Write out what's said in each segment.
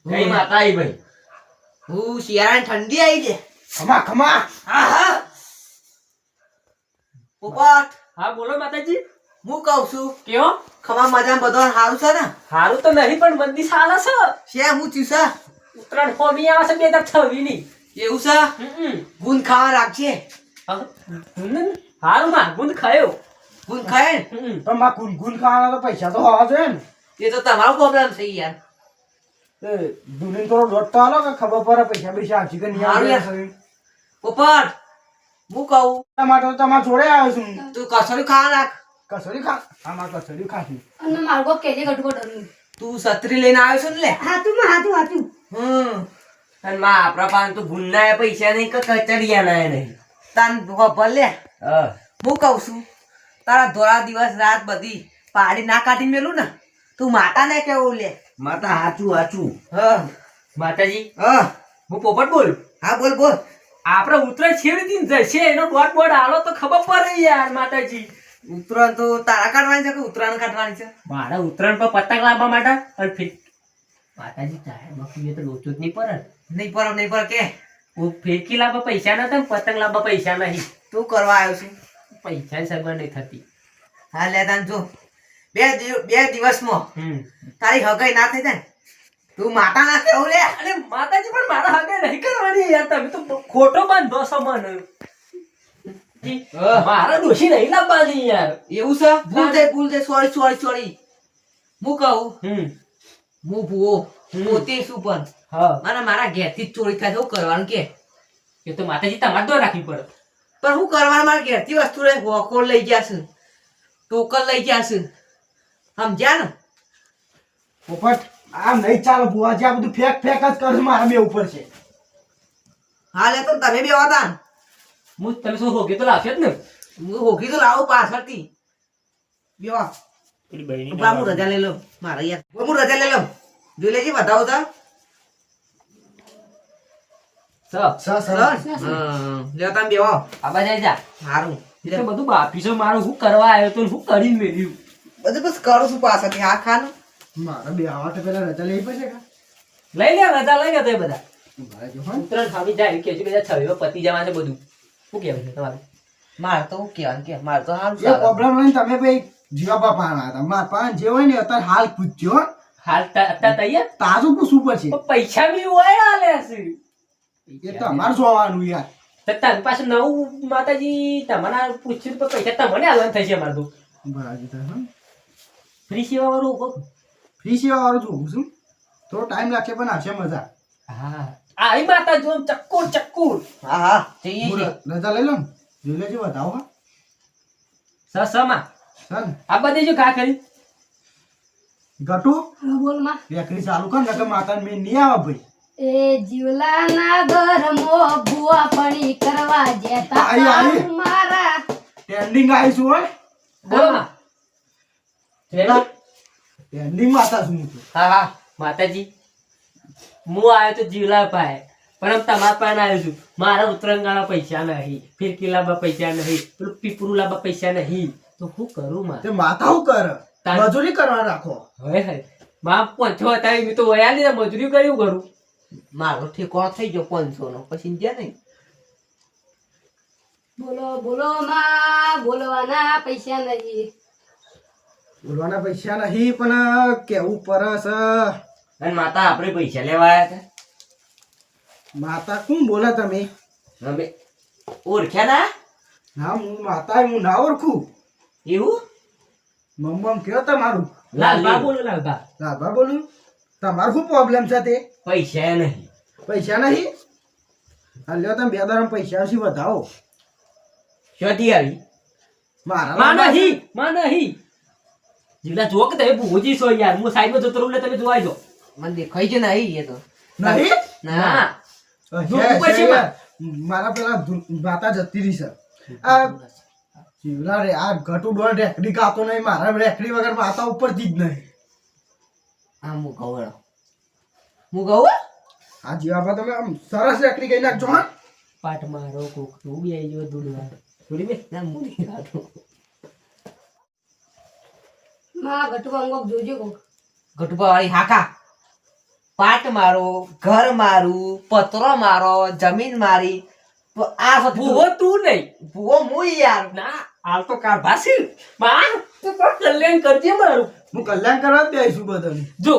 જય માતાજી ભાઈ. હું શિયાળાની ઠંડી આવી છે. ખમા ખમા. હા હા પોપટ, હા બોલો માતાજી. હું કહું છું કેવો? ખમા મજામાં બધો સારું છે ને? હારું તો નહીં પણ મંદી સાલા છે. છે હું ચીસા ઉત્તરાયણ હોમી આવે છે 2026 ની. એવું છે? ગુંદ ખાવા રાખજે. હારું માં ગુંદ ખાયો. ગુંદ ખાય ને? પણ માં ગુનગુન ખાવાના તો પૈસા તો હોવા જોઈએ ને. એ તો તમારો પ્રોબ્લેમ છે યાર. એ દુનિયા થોડો દોઢ તો આલો કે ખબર પડે પૈસા પૈસા આપશે કે નહીં હારું આવે. યાર. પોપટ, હું કહું એટલા માટે તો તમારા જોડે આવ્યો છું. તું કસોરી ખાવા રાખ. કસોરી ખા. આમાં કસોરી ખાશું. અને માર્ગો કેજે ગટકો ડરું. તું છત્રી લઈને આવ્યો છો ને લે. હાથું. અને માં આપણા પાસે તો ગુંદના પૈસા નહીં કે કચડિયા ના નહીં. તાન ભલે લે. હું કહું છું તારા ધોળા દિવસ રાત બધી પાડી ના કાઢી મેલું ને તું માતા ને કેવું લે. માતા હાચું. હા માતાજી હા હું પોપટ બોલું. હા બોલ બોલ. આપણે ઉત્તરાયણ છેડી દીન જશે એનો દોઢ બોર્ડ આલો તો ખબર પડે યાર માતાજી. ઉત્તરાયણ તો તારા કાઢવાની છે કે ઉત્તરાયણ કાઢવાની છે? મારા ઉત્તરાયણ પર પતંગ લાવવા માટે અને ફિર માતાજી ચાહે બકરી તો લોચો જ નહીં પડે. નહીં પર કે હું ફિરકી લાવવા પૈસા નતા પતંગ લાવવા પૈસા નહીં. તું કરવા આવ્યો છું? પૈસા સગવડ નહીં થતી. હા લે તાન જો બે દિવસમાં તારી હગાઈ ના થઈ જાય ને તું માતા ના કેવું લે. અરે માતાજી પણ મારા હાગે નહીં કરવાની યાર તમે તો ખોટો બાંધો છો મને. મારા ડોશી નહીં લાવવાની યાર. એવું છે? ભૂલ થઈ સોરી. હું કહું હું ભૂવો પોતે શું પણ હા અને મારા ઘેરથી જ ચોરી થાય શું કરવાનું કે? એ તો માતાજી તમારે દો રાખવી પડે. પણ હું કરવાનું મારા ઘેરથી વસ્તુ લઈ વખોડ લઈ ગયા છે, ટોકર લઈ ગયા છે, સમજ્યા ને? પોપટ આમ નહીં ચાલો બુઆજી આ બધું ફેક જ કરશું મારા બે ઉપર છે. હા લે તો તમે બે હતા ને હું તમે શું હોગે તો લાવશે જ ને. હું હોગી તો લાવું પાછળથી બે પેલી બહેની ઉભા હું રજા લઈ લઉં મારા યાર. હું રજા લઈ લઉં જોઈ લેજે બતાવો તા લ્યો તમે બેહો. આબા જાય જા. સારું એ તો બધું બાપીસો મારું હું કરવા આવ્યો તો હું કરી મેલ્યું. બધું બસ કરું છું પાછળથી હા ખાનું. મારા બે આવા તો પેલા રજા લેવી પડશે કા? લઈ લે રજા લઈ લે તો એ બધા મારા જો હા ઉત્તરાયણ ખાવી જાય કે બધા છવ્યો પતી જવા છે બધું. શું કહેવું છે તમારે? મારે તો હું કહેવાનું કે મારે તો સારું એ ચાલે. પ્રોબ્લેમ લઈને તમે ભાઈ જીવા બાપા આના હતા મારા પાંચ જે હોય ને અત્યારે હાલ પૂછજો હો. હાલ અત્યારે તૈયાર તાજું પૂછવું પડશે. પણ પૈસા બી હોય આલે છે. એ તો અમારે જોવાનું યાર. તો તારી પાસે નવું માતાજી તમારા પૂછ્યું તો પૈસા તમને આલવાનું થશે અમારે તો. બરાબર. ફ્રી સેવા વાળું ફ્રી સેવા વાળું જોઉં છું. થોડો ટાઈમ લાગશે પણ આવશે મજા. હા આવી માતા જો ચક્કુર. હા જઈએ બોલો, છીએ. રજા લઈ લો ને જોઈ લેજો બતાવો હા સમાં ચાલ આ બધી જો કા કરી ગટુ બોલ માં. બેકરી ચાલુ કર નકર માતાને મેં નહીં આવે ભાઈ. એ જીવલાના ઘરમાં ભૂવા પડી કરવા જતા આઈ. મારા ટ્રેન્ડિંગ આવીશું હોય બોલો માં. ટ્રેન્ડિંગ માતા છું હું તો. હા માતાજી હું આવ્યો તો જીવલા પાય પણ આમ તમારા પાસે આવ્યો છું. મારા ઉત્તરાયણ પૈસા નહીં, ફિરકી લાવવા પૈસા નહીં, પેલું પીપરું લાવવા પૈસા નહીં, તો શું કરું માં? તે માતા શું કરે મજૂરી કરવા રાખો. હવે માં પંચો હતા મેં તો વયા લીધા મજૂરી કર્યું કરું. મારો ઠેકોણો થઈ ગયો 500 નો પછી ગયા નહીં. બોલો માં. બોલવાના પૈસા નહીં. બોલવાના પૈસા નહીં પણ કેવું પરસ. અને માતા આપણે પૈસા લેવા આવ્યા હતા. માતા કોણ બોલે તમે? અમે ઓળખ્યા ના હા હું માતા હું ના ઓળખું. એવું મમ્મ કયો તમારું? લાલબા બોલો લાલબા. લાભા બોલું. તમારું શું પ્રોબ્લેમ છે તે? પૈસા નહીં. પૈસા નહીં? લ્યો તમે બે દાડા પૈસા આવશે વધાવો. શોધી આવી મારા માં નહીં જીવલા જો કે તમે ભૂજી છો યાર. હું સાઈડમાં જતો રહું એટલે તમે જોવાઈ જો. મને દેખાય છે નહીં એ તો. નહીં? ના છે, છે યાર. મારા પેલા માતા જતી રહી છે. આ જીવલા રે આ ઘટુ ડોળ રેકડી કાતો નહીં. મારા રેકડી વગર માતા ઉપરથી જ નહીં. હા હું કહું આ જીવાપા તમે આમ સરસ રેકડી કઈ નાખજો હા. પાટ મારો કોક તું બી આવી ગયો દૂધ થોડી બે ના હું નહીં ખાતો. માં ગટુ અંગોક જોજો કોક. ગટુબા વાળી હાકા પાટ મારો, ઘર મારું, પતરો મારો, જમીન મારી, તો આ બધું ભૂવો તું નહીં ભૂવો હું યાર. ના હાલ તો કારભાસી માં તું કોણ કલ્યાણ કરજે મારું હું કલ્યાણ કરવા જ દઈશું બધાને. જો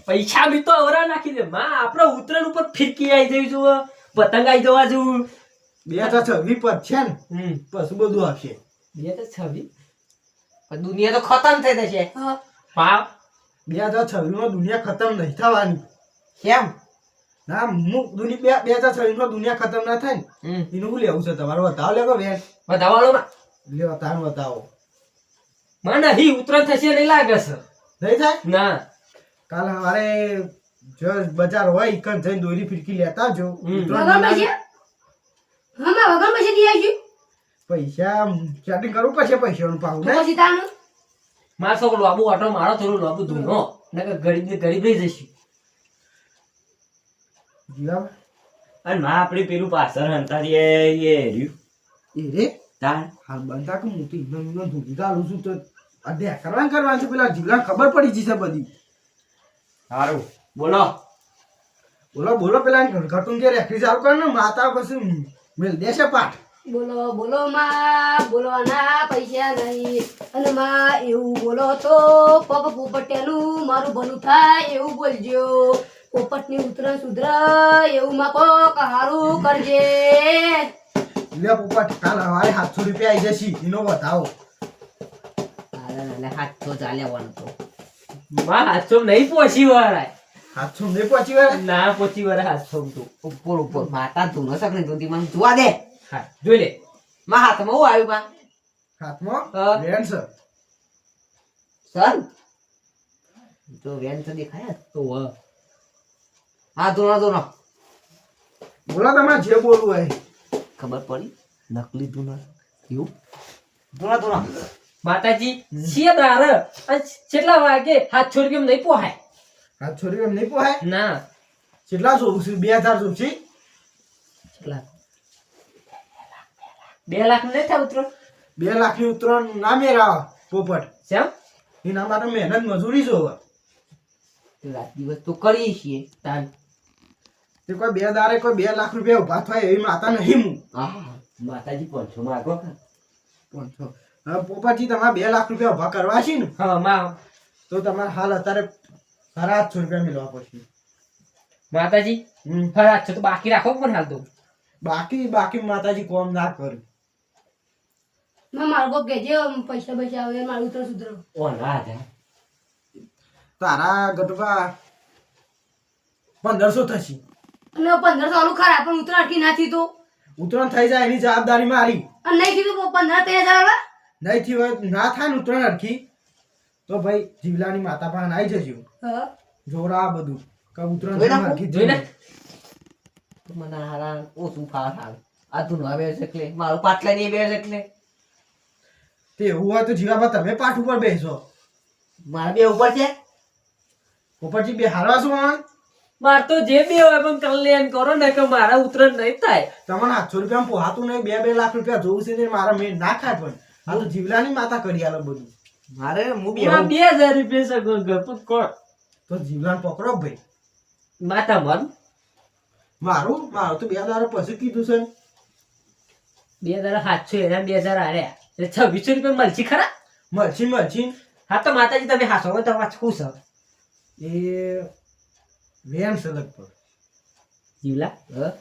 પૈસા બી તો અવરા નાખી દે માં આપણે ઉત્તરાયણ ઉપર ફિરકી આવી જઈ જુઓ પતંગ આવી જવા જેવું 2026 પર છે ને પછી બધું આવશે. 2026 પણ દુનિયા તો ખતમ થઈ જશે. હા. પાપ 2026 માં દુનિયા ખતમ નહીં થવાની. કેમ? ના હું 2026 માં દુનિયા ખતમ ના થાય ને એનું શું લેવું છે તમારે? બતાવો લેકો બેન. બધાવાળો માં લ્યો તાર બતાવો. માં નહીં ઉત્તરાયણ થશે નહીં લાગે છે નહીં થાય? ના કાલ સવારે જો બજાર હોય ઈકન જઈને દોરી ફિરકી લેતા આવજો. વગર પૈસા હા માં વગર પૈસા દી આવજો પૈસા સેટિંગ કરવું પડશે પૈસાનું પાછું તો ને. પછી તાનું મારો છોકરો લાંબુ આટો મારો થોડું લાંબુ ધૂનો નકર ગરીબ રહી જશે જીવા અને માં આપણી પેલું પાછળ હંતારી એ રહ્યું એ રે તાણ હાલ બનતા કે હું તો ઈનો ધૂની ગાલું છું તો અધ્યા કરવાનું છે. પેલા જીવલા ખબર પડી જશે બધી. સારું બોલો બોલો બોલો પેલા ઘટું કે રેખડી ચાલુ કર ને માતા પછી મેલ દેશે પાઠ. બોલો બોલો માં બોલવાના પૈસા નહીં અને માં એવું બોલો તો પગ પોપટિયાનું મારું ભલું થાય એવું બોલજો પોપટની ઉતરણ સુધર એવું માં કોક હારું કરજે લે પોપટ કાલ સવારે 700 રૂપિયા આવી જશે એનો બતાવો. હાથ તો ચાલ્યાવાનું તો માં હાથસો નહીં પહોંચી વરાય 700 નહીં પહોંચી વળે? ના પહોંચી વરાય હાથસો તો ઉપર ઉપર માતા ધૂનો શક નહીં ધૂનતી મને જોવા દે. હા જોઈ લે માં હાથમાં હું આવ્યું માં હાથમાં હા. વેણ છે. સર તો વેન તો દેખાય જ. તો હા ધૂનો ધૂનો બોલો તમારે જે બોલવું હોય. ખબર પડી નકલી ધૂનો એવું ધૂનો ધૂનો માતાજી છે દાર અને કેટલા વાગે 700 રૂપિયા નહીં પોહાય 700 રૂપિયા નહીં પોહાય? ના કેટલા જોવું છે? 2000 જોવું છે? કેટલા 2 લાખ નહીં થાય ઉતરો 2 લાખની ઉતરણ ના મેળાવે પોપટ. કેમ એના માટે મહેનત મજૂરી જોવે. રાત દિવસ તો કરીએ છીએ. તાન તે કોઈ 2 દારે કોઈ 2 લાખ રૂપિયા ઉભા થાય એવી માતા નહીં હું. હા માતાજી 500 માગો કે? 500. હવે પોપટજી તમારે 2 લાખ રૂપિયા ઉભા કરવા છે ને હા માં તો તમારે હાલ અત્યારે 750 રૂપિયા મેળવવા પડશે. માતાજી હા અચ્છા તો બાકી રાખો પણ હાલ તો બાકી માતાજી કોમ ના કરે. માં મારું કોક કહેજે પૈસા પૈસા આવે મારું ઉતરણ સુધરો ઓ ના જાય તારા ગટવા 1500 થશે. અને 1500 આલું ખરા પણ ઉતરણ અટકી નાથી તો ઉતરણ થઈ જાય એની જવાબદારી મારી. અને નહીં કીધું 15-13 આવે નહીં થી હોય ના થાય ને ઉતરણ અડકી તો ભાઈ જીવલાની માતા પાસે આવી જજો. હા જોરા આ બધું કે ઉતરણ જોઈ નાખો, અડકી જોઈ ને તો મને હારા ઓછું ફાળ હાલ આ ધૂનો આવે છે એટલે મારું પાટલા નહીં બેસે એટલે તે એવું હોય તો જીવાબા તમે પાઠ ઉપર બેસો. મારે બે ઉપર છે. પોપટજી બે હારવા શું હોય? માર તો જે બી હોય પણ કલ્યાણ કરો ને કે મારા ઉતરણ નહીં થાય તમને 800 રૂપિયા પોહાતું નહીં. 2 લાખ રૂપિયા જોવું છે ને મારા મેળ ના ખાય પણ આ તો જીવલાની માતા કરી આલે બધું. મારે હું બે માં 2000 રૂપિયા સગો ગપત કોણ તો જીવલાને પકડો ભાઈ. માતા મન મારું તો 2 દાડા પછી કીધું છે ને. 2700 એના 2000 આર્યા એટલે 2600 રૂપિયા મળશે ખરા મળશી હા તો માતાજી તમે હાસો તમારે ખુશ છો એ વેન છે લગભગ. જીવલા હા?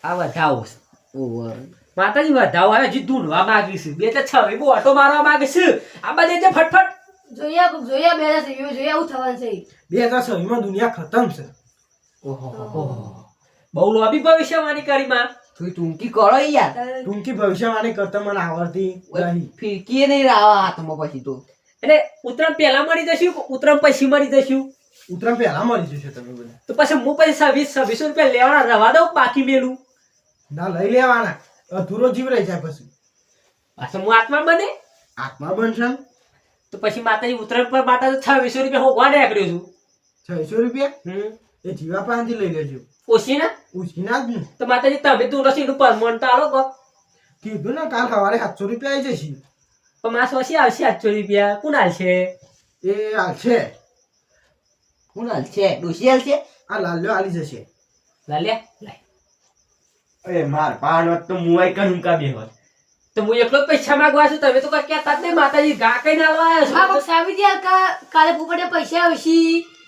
આ વધાવો છે ઓવર માતાજી વધાવો આવે જે ધૂનવા માંગી છે બે તો છવી બહુ ઓટો મારવા માંગે છે આ બધે જે ફટફટ જોયા 2000 જોયા આવું થવાનું છે 2026 માં દુનિયા ખતમ છે. ઓહો બહુ લોબી ભવિષ્યવાણી કરી માં તું ટૂંકી કરો યાર. ટૂંકી ભવિષ્યવાણી કરતા મને આવડતી નહીં. ફિરકી નહીં રાવા હાથમાં પછી તો એટલે ઉત્તરાયણ પહેલા મળી જશું કે ઉત્તરાયણ પછી મળી જશું ઉતરાણ પહેલા મળી જશે તમે બધા. તો પછી હું પછી 2600 રૂપિયા લેવાના રવા દઉં બાકી મેલું ના લઈ લેવાના. અધૂરો જીવ રહી જાય પછી. પાછું હું આત્મા બને આત્મા બનશે તો પછી માતાજી ઉત્તરાયણ પર માતા તો 2600 રૂપિયા હોગવા નીકળ્યો છું 600 રૂપિયા એ જીવા પાસેથી લઈ લેજો. ઓછી ના ઉછીના જ ને. તો માતાજી તમે તું નથી એનું પરમણ તો આલો કહો કીધું ને કાલ સવારે 700 રૂપિયા આવી જશે. પણ માસ ઓછી આવશે 800 રૂપિયા કોણ આવશે એ આ છે હું હાલ છે ડોશી હાલ છે આ લાલ્યો આલી જશે લાલ્યા લાય. એ માર પાન હોત તો મુઆઈ કન કા બેહોત. તો હું એકલો જ પૈસા માંગવા છું, તમે તો કઈ કહેતા જ નહીં. માતાજી ગા કઈ ના હા આવ્યા કોક સાબુતી હાલ કાલે પોપટે પૈસા આવશે,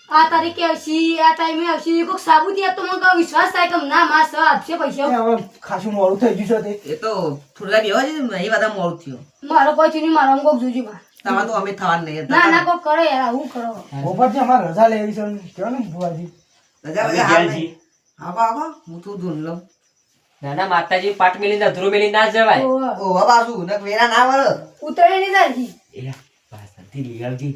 આ તારીખે આવશે, આ ટાઈમે આવશે. કોક સાબુતી હાલ તો મને કહો વિશ્વાસ થાય કે ના માં સર આપશે પૈસા. હવે ખાસું મોડું થઈ ગયું છે તે એ તો થોડા બેવા છે ને એ બધા મોડું થયું મારો કોઈ નહીં, મારો કોક જોજો માં. તમારે તો અમે થવાનું નહીં ના ના કોક કરો યાર, આવું કરો. પોપટજી અમારે રજા લેવી છે કેવો ને ભુવાજી રજા અમે વગર હાલ ગયા નહીં. આવો આવો હું તું ધૂન લઉં ના ના માતાજી પાટ મેલીને અધૂરો મેલી ના જવાય. ઓવે. ઓ બાજુ નક વેરા ના વળ ઉતરેલી તારથી. એ પાછળથી લઈ આવજી.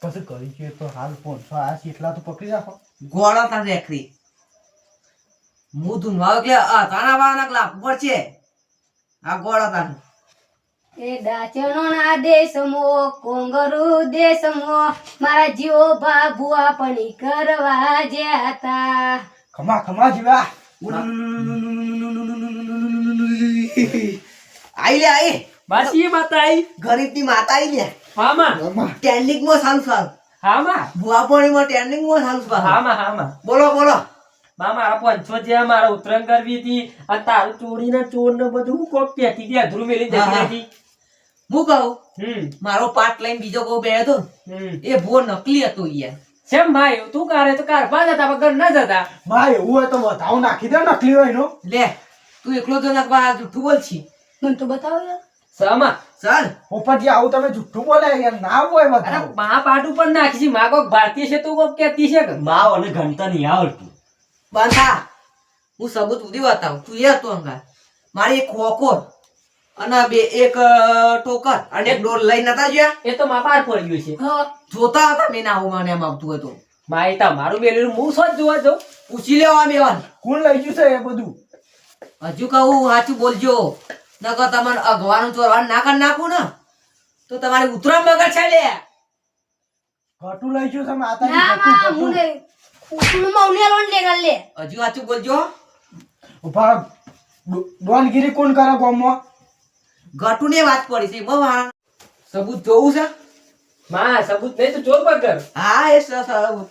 પછી કરી છે તો હાલ 500 આ એટલા તો પકડી રાખો ગોળો તાર રેખરી હું ધૂનવા એટલે તારા વાના લાભ પડશે આ ગોળો તાર એ ડાચણો ના દેશમો કોંગરુ દેશમો મારા જીવો બાબુઆ પણ કરવા જતા. ખમા ખમા જીવા આઈ લે આઈ બાસી માતા આઈ. ગરીબ ની માતા આઈ લે હા માં ટ્રેન્ડિંગ માં સારું સારું હા માં ભુવાપણી માં ટ્રેન્ડિંગ માં સારું હા સારું માં હા માં. બોલો બોલો બા મારા 500 જ્યાં મારા ઉતરાણ કરવી હતી અને તારું ચોરી ને ચોર ને બધું કોક પેટી દે અધૂરું મેલી હા, જતી હા. હતી. હું કહું મારો પાટ લઈને બીજો કોઈ બે હતો એ ભૂવો નકલી હતો યાર શેમ ભાઈ તું કારે તો કારપા જતા વગર ન જતા. ભાઈ એવું હોય તો બતાવું નાખી દે નકલી હોય એનો લે તું એકલો તો નકવા જૂઠું બોલ છી મને તો બતાવો યાર. સમા ચાલ પોપટજી આવું તમે જુઠ્ઠું બોલે યાર ના હોય અરે બતાવું મા પાટ ઉપર નાખી છે. માં કોક ભારતીય છે તો કોક કહેતી છે કે માવ અને ઘંટા નહીં આવડતું. બાંધા હું સબૂત ઉધી બતાવું તું એ હતો અંગાર મારી એક ખોખો અને બે એક ટોકર અને એક ડોલ લઈ નતા ગયા એ તો મા પાર પડ્યું છે. હા જોતા હતા મેં ના આવું મને એમ આવતું હતું માય તમારું મેલેલું હું શું જોવા જાઉં. પૂછી લેવા બેવાન કોણ લઈ ગયું છે એ બધું હજુ કહું સાચું બોલજો નકર તમને અગવાનું ચોરવાનું ના કરી નાખું ને તો તમારી ઉતરણ મગર છે લે ઘટું લઈ ગયું છે માતાજી ના ઘટું, માં ઘટું. મુને ઉતરું મૌનિયા લોન લે ગલ્લે. હજુ સાચું બોલજો ઉભા ડોનગીરી કોણ કરે ગામમાં ઘટું ને વાત પડી છે બવા સબૂત જોવું છે માં સબૂત નહીં તો ચોર પકડ. હા એ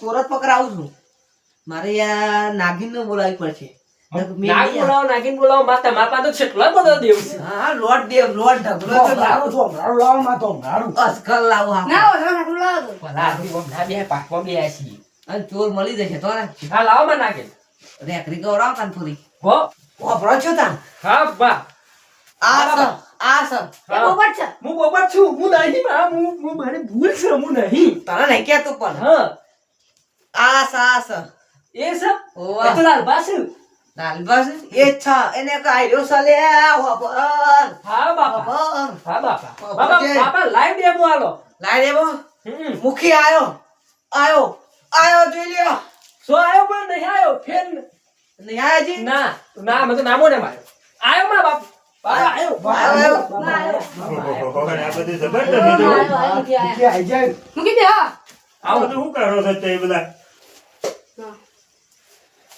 ચોરત પકડાવું છું મારે યાર નાગિન ને બોલાવી પડશે નાગ બોલાવો નાગીન બોલાવો માં તમારા પાસે તો કેટલા બધા દેવ છે. હા લોટ દેવ લોટ ઢગલો તો લાવો. ધોમરાળું લાવો માં ધોમરાળું અસકર લાવો હા ના ઓછો નાખું લાવો તો. ભલા આદમી બોમ ના બે પાકમાં બે આસી. અને ચોર મળી જશે તો ને હા લાવો માં નાગીન. રેકરી ગવડાવ તાન થોડી હો વાપરો છો તાન હા બા આ સર આ સર એ પોપટ છે. હું બોબર છું. હું નહીં માં હું મારી ભૂલ છે. હું નહીં. તને નહીં કહેતો પણ હા આ સર એ સબ ઓવા. એ તો લાલબા છે. લાલબાસ એ છ એને કાઢ્યો સલે વાપર હા બાપા વાપર હા બાપા બાપા બાપા જય. બાપા લાઈવ ડેમો આલો. લાઈ દેવો હમ મુખી આયો આયો આયો જોઈ લ્યો સો આયો પણ નહીં આયો ફેર નહીં આયાજી ના ના મને તો નામો ને માર્યો. આયો માં બાપ બાપા આયો આયો ના આયો. આ બધું જબરદસ્ત આયો, હતું. આયો, મૂકી આયા. કે આઈ જાય મૂકી દે હા. આ બધું શું કરો છો તે બધા? હા.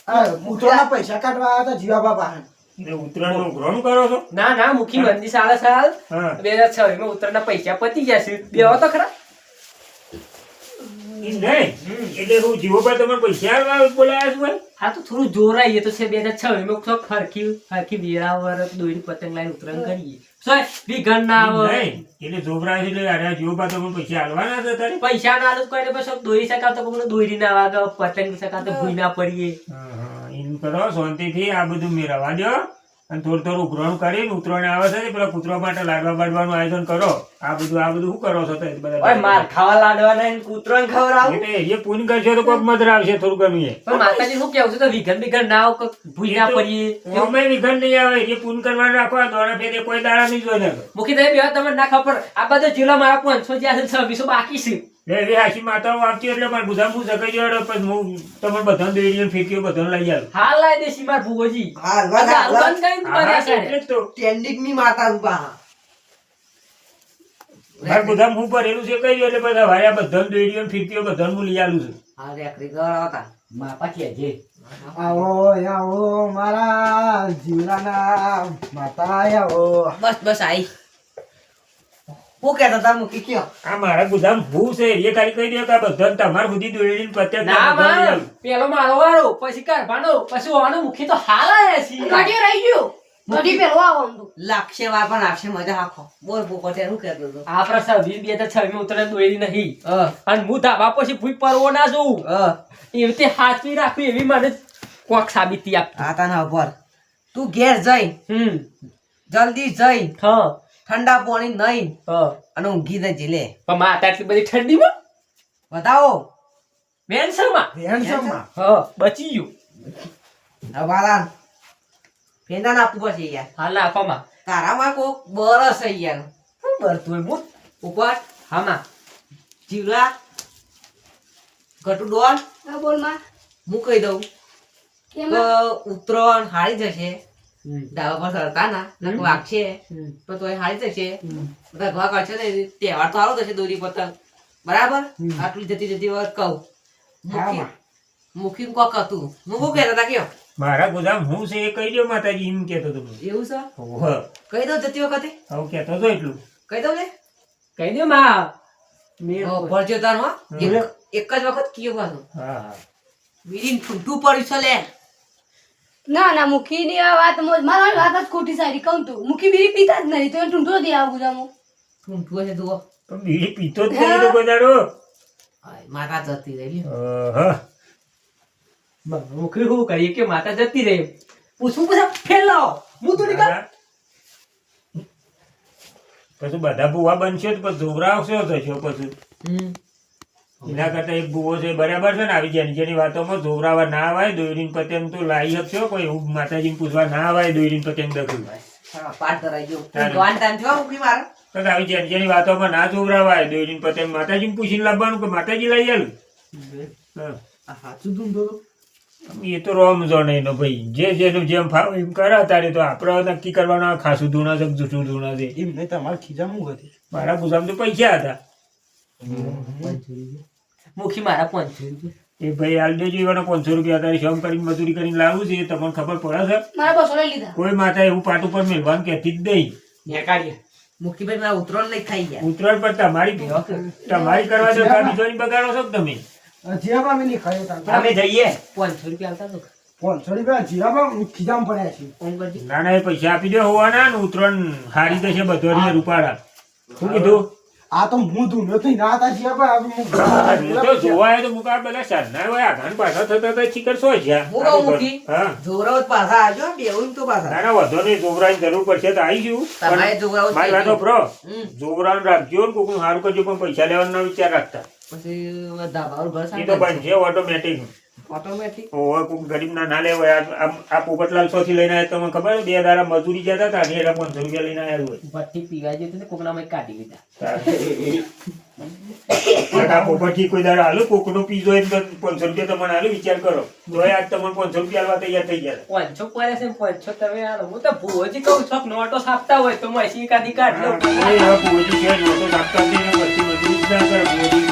આ ઉતરાના પૈસા કાઢવા આવ્યા હતા જીવા બાબા ને ઉત્તરાયણનું ઉઘરાણું કરો છો? ના ના મુખી મંદી સાડા સાલ હા. 2026 માં ઉત્તરાયણના પૈસા પતી ગયા છે. બેહો તો ખરા. ઈ નહીં. એટલે હું જીવો પર તમે પૈસા આલવા બોલાયા છો ભાઈ? આ તો થોડું જોરાઈએ તો છે 2026 માં તો હરખી વેરાવર દોરી પતંગ લાઈન ઉત્તરાયણ કરીએ. સોય વિઘન ના આવે. નહીં. એટલે છોકરા છે એટલે અરે જીવો પર તમે પૈસા આલવાના છે તારે? પૈસા ના આલું કોઈને પછી દોરી શકાતો કોઈને દોરી ના વાગે પતંગ શકાતો ભૂઈ ના પડીએ. એમ કરો શાંતિથી આ બધું મેળવવા દો અને થોડું થોડું ઉઘરાણું કરીને ઉતરાયણ આવે છે ને પેલા કૂતરા માટે લાડવા બાડવાનું આયોજન કરો. આ બધું શું કરો છો તમે બધા? ઓય માર ખાવા લાડવાના ને કૂતરોને ખવડાવું. એટલે એ પૂન કરશો તો કોઈક મદર આવશે થોડું ગમે એ. પણ માતાજી શું કેવું છે તો વિઘન ના આવ ભૂઈ ના પડીએ. અમે વિઘન નહીં આવે એ પૂન કરવાનું રાખો આ દોડા ફેરે કોઈ દાડા નહીં જોઈ મુખી તમે બેહો તમને ના ખબર આ બધા જિલ્લા મારા 500 જ્યાં છે 2600 બાકી છે. એ હાસી માતાઓ આપતી એટલે મારે બધા હું સકાઈ જવાડો પછી હું તમે બધાને દોડીને ફેંક્યો બધાને લઈ આવું. હાલ લાઈ દેશી માર ભૂગોજી. હા આ બંધ કરીને હા, તમારી આ એટલે સાઈડ. જ તો ટ્રેન્ડિંગ ની માતા રૂપા મારે બધામાં હું ભરેલું છે કઈ એટલે બધા ભાઈ બધાને દોડીને ફેંક્યો બધાને હું લઈ આલું છું. હા રેકરી ગવડાવતા માપા કહેજે. આવો મારા જીવલાના માતા આવો બસ બસ આઈ હું કહેતા હતા મૂકી કયો આ મારા ગુદામ ભૂ છે એ ખાલી કહી દો કે આ બધા તમાર સુધી દોડીને પત્યા ના માં પેલો મારો વાળો પછી કારભાનો પછી ઓનો મુખી તો હાલ આયા છી ગાડીઓ રહી ગયો ગાડી પેલો આવવાનું તું. લાગશે વાર પણ લાગશે મજા આખો બોલ પોપટે શું કહેતો હતો આપણા સભી 2006 ઉતરે દોરી નહીં હ અને હું ધાબા પછી ભૂઈ પરવો ના જોઉં હ એવી રીતે હાથવી રાખવી એવી મને કોક સાબિતી આપ આતાના ઉપર તું ઘેર જઈ જલ્દી જઈ હા ઠંડા પાણી નહીં હા અને ઊંઘી જજે લે પણ માતા એટલી બધી ઠંડીમાં બતાવો વેનસમાં હેન્ડસમમાં હા બચી ગયું હવાલા પેંડા નાખવું પડશે યાર હાલ નાખોમાં તારામાં કોક બરસ છે યાર શું બરતું હોય મુત ઉપર હામાં જીવડા ગટુ ડોલ હા બોલ માં હું કહી દઉં કેમ તો ઉત્તરાયણ હારી જશે ડાબા પર સરતા ના નક વાગશે તો તોય હારી જશે બધા ઘા કરશે ને તહેવાર તો સારો થશે દોરી પતંગ બરાબર આટલી જતી જતી વખત કહું મુખી કોક હતું હું શું કહેતા હતા કયો મારા ગુદામ હું છે એ કહી દો માતાજી એમ કહેતો હતો એવું છે ઓહ કહી દઉં જતી વખતે હવે કહેતો હતો એટલું કહી દઉં ને કહી દો માં મેં ભરજો તાર એક જ વખત કયો પાછો હા હા વીરીન ઠૂંઠું પડ્યું છે લે ના ના મુખી ની આ વાત મારા વાત જ ખોટી સારી કહું તું મુખી બીડી પીતા જ નહીં તો એ ઢૂંઢો દે આવું ગુજામો ઠૂંઠું હશે જુઓ પણ બીડી પીતો જ નહીં તો કોઈ દાડો માતા જતી રહી હા મુખી શું કરીએ કે માતા જતી રહી પૂછું ફેલ લાવો હું તો નીકળ પછી બધા ભૂવા બનશે તો પછી જોવરાવશો થશો પછી એના કરતા એક ભૂવો છે બરાબર છે ને આવી જેની જેની વાતોમાં જોવરાવા ના આવાય દોરીને પતંગ તો લાવી શકશો કોઈ એવું માતાજીને પૂછવા ના આવાય દોરીને પતંગ દખું પાઠ ધરાઈ ગયો જવાન ટાઈમ થયો મૂકી મારો તો આવી જેની જેની વાતોમાં ના જોવરાવાય દોરીને પતંગ માતાજીને પૂછીને લાવવાનું કે માતાજી લઈ આલું હા સાચું ધૂંધો એ તો રોમ જાણે એનો ભાઈ જે જેનું જેમ ફાવે એમ કરે તારે તો આપણે નક્કી કરવાના ખાસું ધૂણા છે જૂઠું ધૂણા છે એમ નહીં તમારે ખીજામું હતી મારા ગુજામ તો પૈસા હતા મુખી મારા 500 રૂપિયા એ ભાઈ હાલ દેજો એવાના 500 રૂપિયા તારી શોમ કરીને મજૂરી કરીને લાવું છે એ તમને ખબર પડે છે મારા 200 લઈ લીધા કોઈ માતા એવું પાટ ઉપર મેળવાનું કહેતી જ નહીં નેકાડીએ મુખીભાઈ મારા ઉતરણ લઈ ખાઈ ગયા ઉતરાણ પર તમારી કરવા દો કા બીજોની બગાડો છો કે તમે જીરાબા મેં નહીં ખાયો તા અમે જઈએ 500 રૂપિયા આવતા તો 500 રૂપિયા જીરાબા ખીજામ પડ્યા છે ફોન કરજો ના ના એ પૈસા આપી દો હોવાના ને ઉતરાણ હારી જશે બધો રૂપાડા શું કીધું આ તો હું ધૂંધો થઈ ના હતા જીરાબા હું તો જોવાય તો મુકા પેલા સાધના હોય આઘાન પાછા થતા તો ચીકર સો છે હું કહું મૂકી હા જોરાવત પાછા આવજો બેવું તો પાછા ના ના વધો નહીં જોવરાની જરૂર પડશે તો આવીશું તમારે જોરાવત મારી વાતો પ્રો હમ. જોવરાન રાખજો ને કોકનું સારું કરજો પણ પૈસા લેવાનો વિચાર રાખતા પછી ધાબાનું ઘર એ તો પણ છે ઓટોમેટિક ઓટોમેટિક ઓવે કોક ગરીબ ના લેવાય આ પોપટલાલ સોથી લઈને આવ્યા તમને ખબર છે? 2 દાડા મજૂરી જતા હતા ને એના 500 રૂપિયા લઈને આવ્યા હોય ભટ્ટી પીવા જતો ને કોકનામાં કાઢી લીધા આ પોપટથી કોઈ દાડા હાલું કોકનો પીઝો હોય તો 500 રૂપિયા તમને હાલું વિચાર કરો તોય આજ તમને 500 રૂપિયા આલવા તૈયાર થઈ ગયા 500 પડે છે 500 તમે આલો હું તો ભૂવોજી કહું છું નોટો છાપતા હોય તો મસી કાઢી કાઢ લો એ હવે પૂરી છે નહોતો આપતા જ નહીં ને પછી મજૂરી જ ના કરે પૂરી